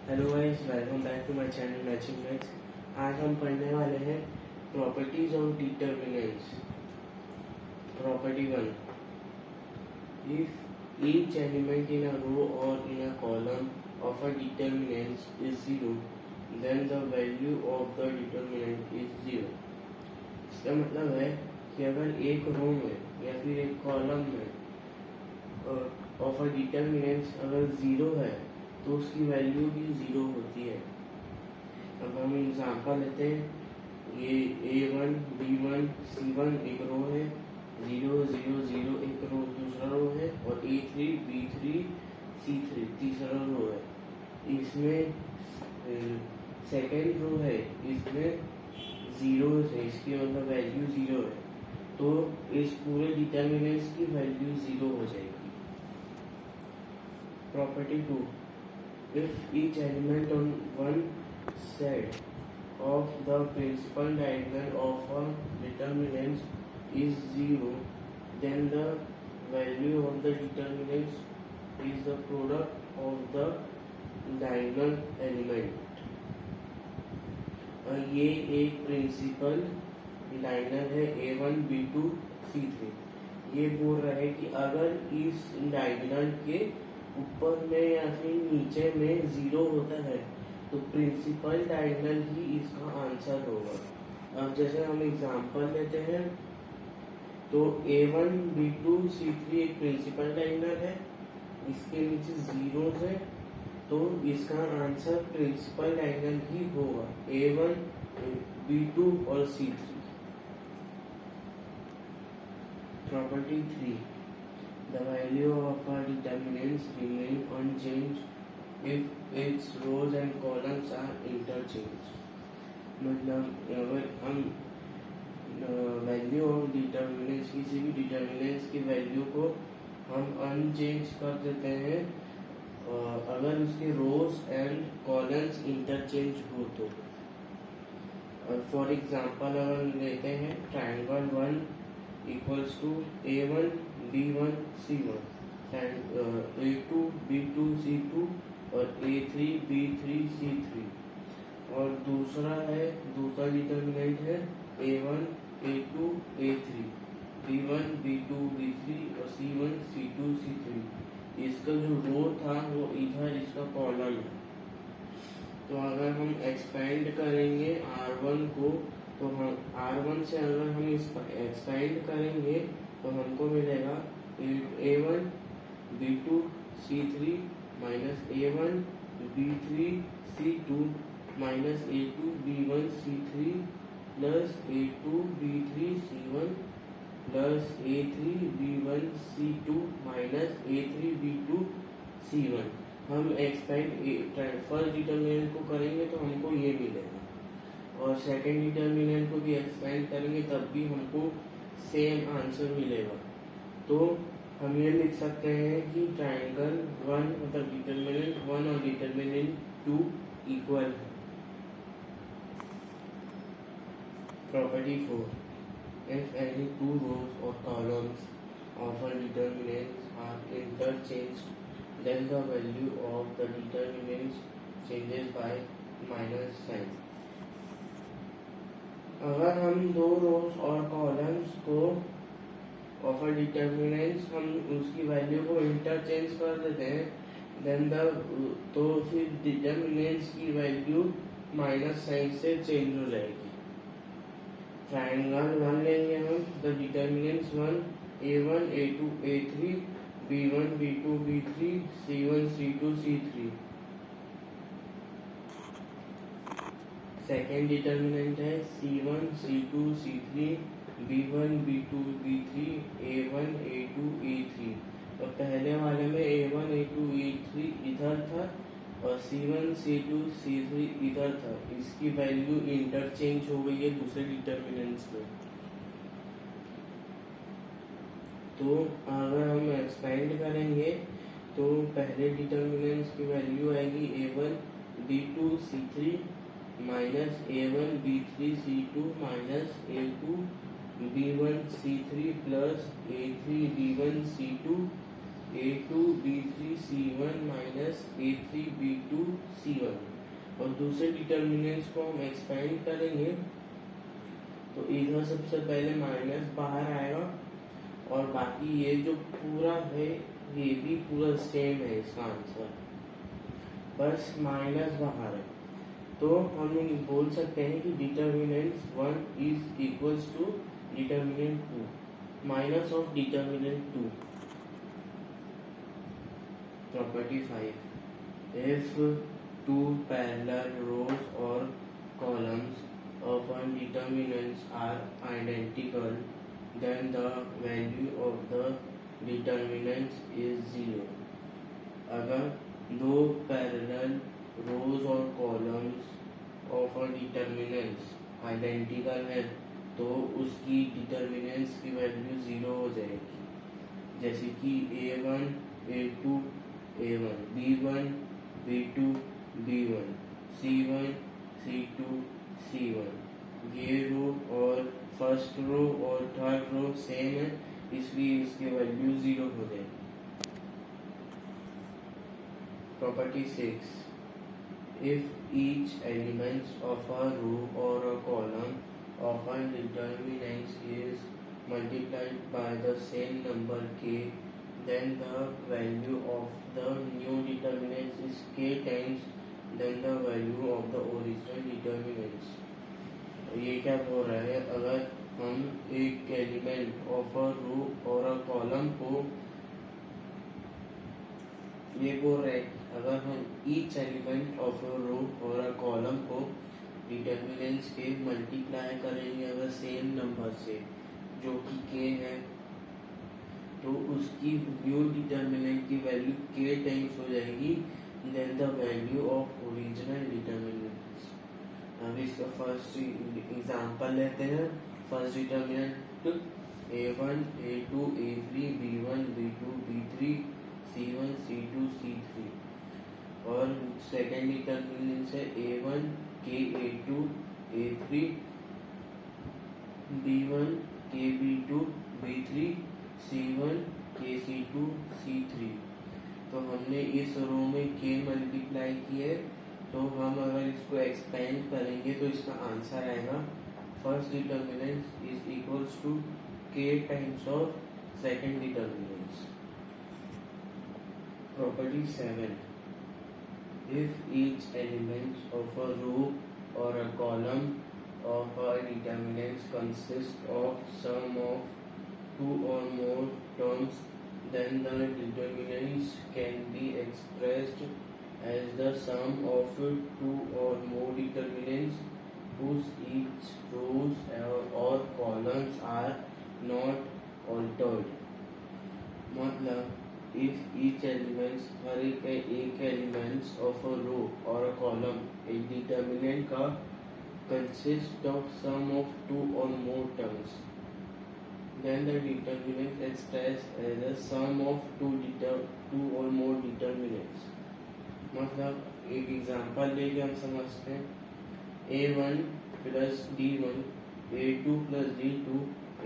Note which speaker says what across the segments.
Speaker 1: Hello guys, welcome back to my channel matching maths. आज हम पढ़ने वाले हैं properties of determinants. Property 1, if each element in a row और in a column of a determinants is zero then the value of the determinant is zero. इसका मतलब है कि अगर एक रो में या फिर एक कॉलम में ऑफ अ डिटर्मिनेंट्स अगर जीरो है तो उसकी वैल्यू भी जीरो होती है। अब हम एग्जांपल लेते हैं, ये A1 B1 C1 एक रो है, 0 0 0 एक रो दूसरा रो है, और A3 B3 C3 तीसरा रो है। इसमें सेकेंड रो है, इसमें जीरो है, इसकी मतलब वैल्यू जीरो है, तो इस पूरे डिटर्मिनेंट्स की वैल्यू जीरो हो जाएगी। Property 2, if each element on one side of the principal diagonal of a determinant is zero, then the value of the determinant is the product of the diagonal element। ये एक principal diagonal है A1 B2 C3। ये बोल रहा है कि अगर इस डायगोनल के ऊपर में या फिर नीचे में जीरो होता है तो प्रिंसिपल डायगोनल ही इसका आंसर होगा। अब जैसे हम एग्जांपल लेते हैं, तो A1 B2 C3 एक प्रिंसिपल डायगोनल है, इसके नीचे जीरो है, तो इसका आंसर प्रिंसिपल डायगोनल ही होगा, A1 B2 और C3। Property 3, the value of a determinants remain unchanged if its rows and columns are interchanged। मतलब अगर हम वैल्यू ऑफ डिटर्मिनेंट्स, किसी भी डिटर्मिनेंट्स की वैल्यू को हम अनचेंज कर देते हैं अगर उसके रोज एंड कॉलम्स इंटरचेंज हो तो। फॉर एग्जांपल अगर लेते हैं triangle 1 equals to A1 B1 C1 and A2 B2 C2 और A3 B3 C3, और दूसरा डिटर्मिनेंट है A1 A2 A3 B1 B2 B3 और C1 C2 C3। इसका जो रो था वो इधर इसका कॉलम है। तो अगर हम एक्सपेंड करेंगे R1 को, तो हम R1 से अगर हम इसका एक्सपेंड करेंगे तो हमको मिलेगा A1 B2 C3 minus A1 B3 C2 minus A2 B1 C3 plus A2 B3 C1 plus A3 B1 C2 minus A3 B2 C1। हम एक्सपेंड फर्स्ट डिटर्मिनेंट को करेंगे तो हमको ये मिलेगा, और सेकेंड डिटर्मिनेंट को भी एक्सपेंड करेंगे तब भी हमको सेम आंसर मिलेगा। तो हम ये लिख सकते हैं कि ट्रायंगल 1 मतलब डिटर्मिनेंट 1 और डिटर्मिनेंट 2 इक्वल है। Property 4, if any two rows or columns of a determinant are interchanged then the value of the determinant changes by minus sign। अगर हम दो रोज और कॉलम्स को ऑफ अ डिटर्मिनेंट्स हम उसकी वैल्यू को इंटरचेंज कर देते हैं देन तो फिर डिटर्मिनेंट्स की वैल्यू माइनस साइन से चेंज हो जाएगी। ट्रायंगल 1 लेंगे हम, the determinants 1 A1 A2 A3 B1 B2 B3 C1 C2 C3। Second determinant है C1 C2 C3 B1 B2 B3 A1 A2 A3। तो पहले वाले में A1 A2 A3 इधर था और C1 C2 C3 इधर था, इसकी वैल्यू इंटरचेंज हो गई है दूसरे डिटर्मिनेंट्स में। तो अगर हम एक्सपेंड करेंगे तो पहले डिटर्मिनेंट्स की वैल्यू आएगी A1 B2 C3 minus A1 B3 C2 minus A2 B1 C3 plus A3 B1 C2 A2 B3 C1 minus A3 B2 C1 और दूसरे डिटर्मिनेंट्स को हम एक्सपेंड करेंगे तो इधर सबसे पहले माइनस बाहर आएगा और बाकी ये जो पूरा है ये भी पूरा सेम है इसका आंसर, बस माइनस बाहर है। तो हम बोल सकते हैं कि determinant 1 is equals to determinant 2 minus of determinant 2। Property 5, if two parallel rows or columns of one determinants are identical, then the value of the determinants is 0। अगर दो पैरेलल रोज और columns of a determinants identical है तो उसकी determinants की value 0 हो जाएगी, जैसे कि A1 A2 A1 B1 B2 B1 C1 C2 C1। ये रो और फर्स्ट रो और थर्ड रो सेम है इसलिए इसकी वैल्यू 0 हो जाएगी। Property 6, if each element of a row or a column of a determinant is multiplied by the same number k, then the value of the new determinant is k times then the value of the original determinants। ये क्या बोल रहा है, अगर हम एक element of a row और a column को ये बोल रहे हैं अगर हम each element of a row और अ कॉलम को डिटर्मिनेंट्स के मल्टीप्लाई करेंगे अगर सेम नंबर से जो कि k है तो उसकी न्यू डिटर्मिनेंट की वैल्यू k टाइम्स हो जाएगी then the value of original determinants. अब इसका फर्स्ट एग्जांपल लेते हैं। First determinant A1 A2 A3 B1 B2 B3 C1 C2 C3 और सेकेंड डिटर्मिनेंट है A1 K A2 A3 B1 K B2 B3 C1 K C2 C3। तो हमने इस रो में K मल्टीप्लाई किए तो हम अगर इसको एक्सपेंड करेंगे तो इसका आंसर आएगा first determinant is equals to K times of second determinant. Property 7, if each element of a row or a column of a determinant consists of sum of two or more terms, then the determinants can be expressed as the sum of two or more determinants whose each rows or columns are not altered। मतलब if each elements हर एक elements of a row or a column एक determinant का consist of sum of two or more terms, then the determinant expressed as a sum of two or more determinants। मतलब एक example लेके हम समझते हैं A1 plus D1 A2 plus D2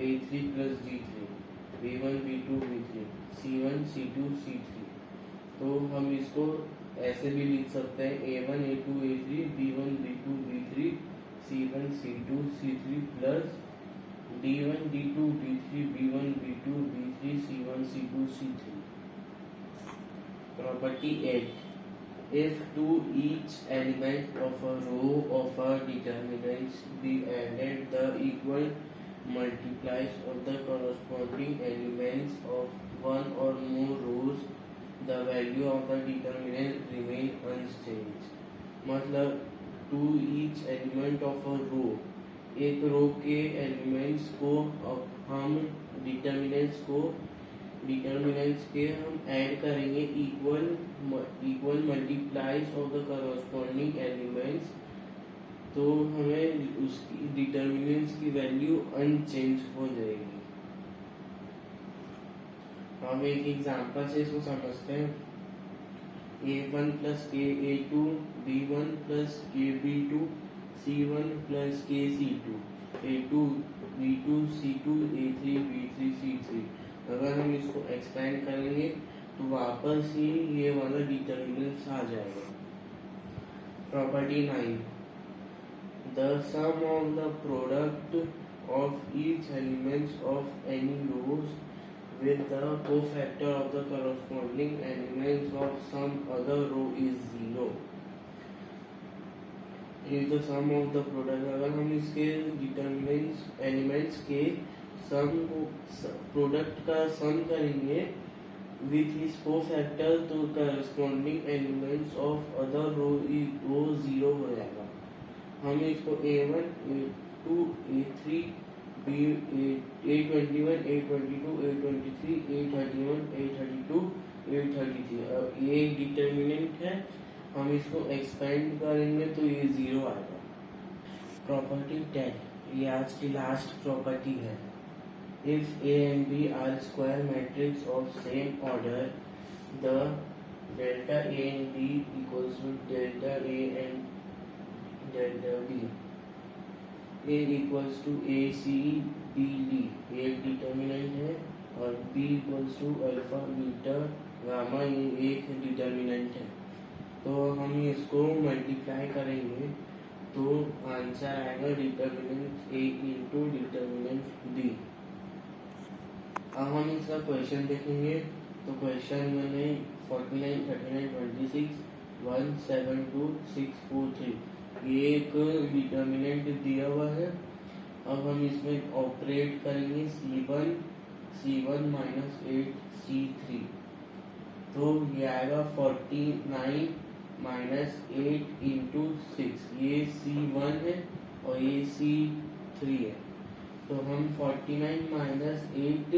Speaker 1: A3 plus D3 B1 B2 B3 C1 C2 C3। तो हम इसको ऐसे भी लिख सकते हैं A1 A2 A3 B1 B2 B3 C1 C2 C3 plus D1 D2 D3 B1 B2 B3 C1 C2 C3। Property 8, if to each element of a row of a determinant be added the equal multiplies of the corresponding elements of one or more rows, the value of the determinant remain unchanged। मतलब to each element of a row, एक रो के elements को अब हम determinants के हम add करेंगे equal multiplies of the corresponding elements तो हमें उसकी डिटर्मिनेंट्स की वैल्यू अनचेंज हो जाएगी। हम एक एग्जांपल से इसको समझते हैं A1 plus K A2 B1 plus K B2 C1 plus K C2 A2 B2 C2 A3 B3 C3। अगर हम इसको एक्सपेंड करेंगे तो वापस ही ये वाला डिटर्मिनेंट्स आ जाएगा। Property 9, the sum of the product of each elements of any rows with the cofactor of the corresponding elements of some other row is 0 is the sum of the product। अगर हम इसके determinants elements के सम को product का सम करेंगे with his cofactor तो corresponding elements of other row वो 0 हो जाएगा। हम इसको A1, A2, A3, A21, A22, A23, A31, A32, A33 अब ये एक डिटर्मिनेंट है, हम इसको एक्सपेंड करेंगे तो ये 0 आएगा। प्रॉपर्टी 10, ये आज की लास्ट प्रॉपर्टी है। If A and B are square matrix of same order, the delta A and B equals to delta A and delta B। A equals to A C B D ये एक determinant है और B equals to alpha beta gamma ये एक determinant है। तो हम इसको मल्टीप्लाई करेंगे तो आंसर आएगा determinant A into determinant B। अब हम इसका क्वेश्चन देखेंगे तो क्वेश्चन मैंने 49, 39, 26, 1, 7, 2, 6, 4, 3 ये एक डिटर्मिनेंट दिया हुआ है। अब हम इसमें ऑपरेट करेंगे C1 माइनस 8 C3 तो ये आएगा 49 माइनस 8 इंटू 6 ये C1 है और ये C3 है। तो हम 49 माइनस 8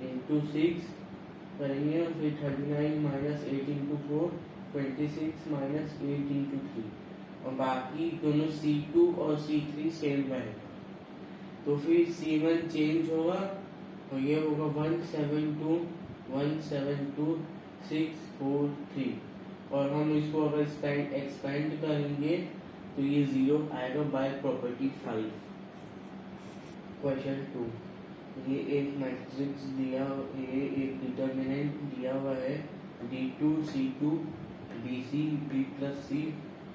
Speaker 1: इंटू 6 करेंगे और फिर 39 माइनस 8 इंटू 4 26 माइनस 8 इंटू 3 और बाकी दोनों C2 और C3 सेम रहेगा। तो फिर C1 चेंज होगा और ये होगा 172 6 4 3 और हम इसको अगर एक्सपेंड करेंगे तो ये 0 आएगा बाय प्रॉपर्टी 5। क्वेश्चन 2, ये एक मैट्रिक्स दिया, ये एक डिटर्मिनेंट दिया हुआ है D2 C2 BC B plus C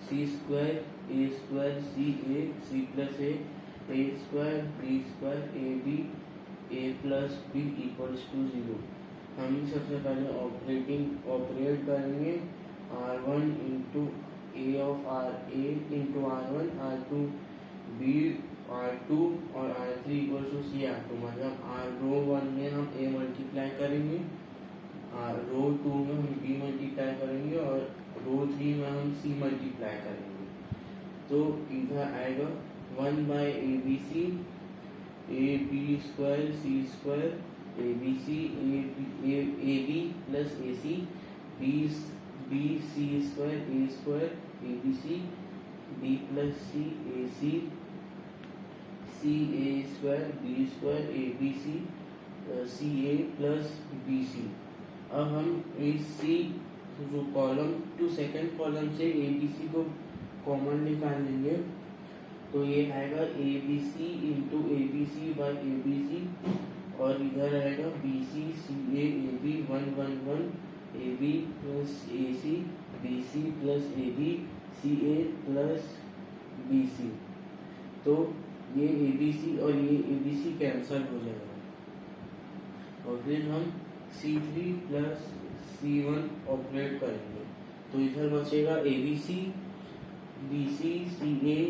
Speaker 1: C square A square C A C plus A square B square AB A plus B equals to 0। हम सबसे पहले ऑपरेट करेंगे R1 into A of A into R1 R2 B R2 और R3 equals to C R2 मतलब रो 1 में हम A multiply करेंगे, रो 2 में हम B मल्टीप्लाई करेंगे और रो 3 में हम C मल्टीप्लाई करेंगे। तो इधर आएगा 1 by ABC AB square C square ABC AB plus AC B C square A square ABC B plus C AC C A square B square ABC C A plus BC। अब हम इस C जो column two second column से ABC को common निकाल लेंगे तो ये आएगा ABC into ABC by ABC और इधर आएगा BC CA AB 1 1 1 AB plus AC BC plus AB CA plus BC। तो ये ABC और ये ABC कैंसल हो जाएगा और फिर हम C3 प्लस C1 ऑपरेट करेंगे तो इधर बचेगा ABC BC CA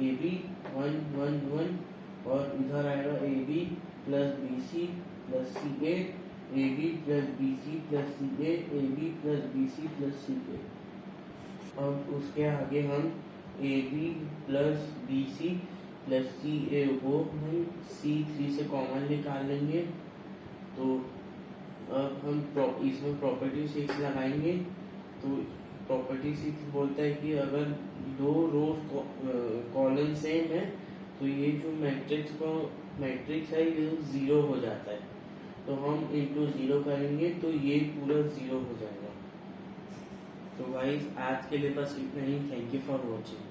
Speaker 1: AB 1 1 1 और इधर आएगा AB plus BC plus CA AB plus BC plus CA AB plus BC plus CA। अब उसके आगे हम AB plus BC plus CA को हम C3 से कॉमन निकाल लेंगे। तो अब हम इसमें प्रॉपर्टी 6 लगाएंगे तो प्रॉपर्टी 6 बोलता है कि अगर दो रो कॉलम सेम है तो ये जो मैट्रिक्स है ये 0 हो जाता है। तो हम इंटू 0 करेंगे तो ये पूरा 0 हो जाएगा। तो गाइस आज के लिए बस इतना ही। Thank you for watching.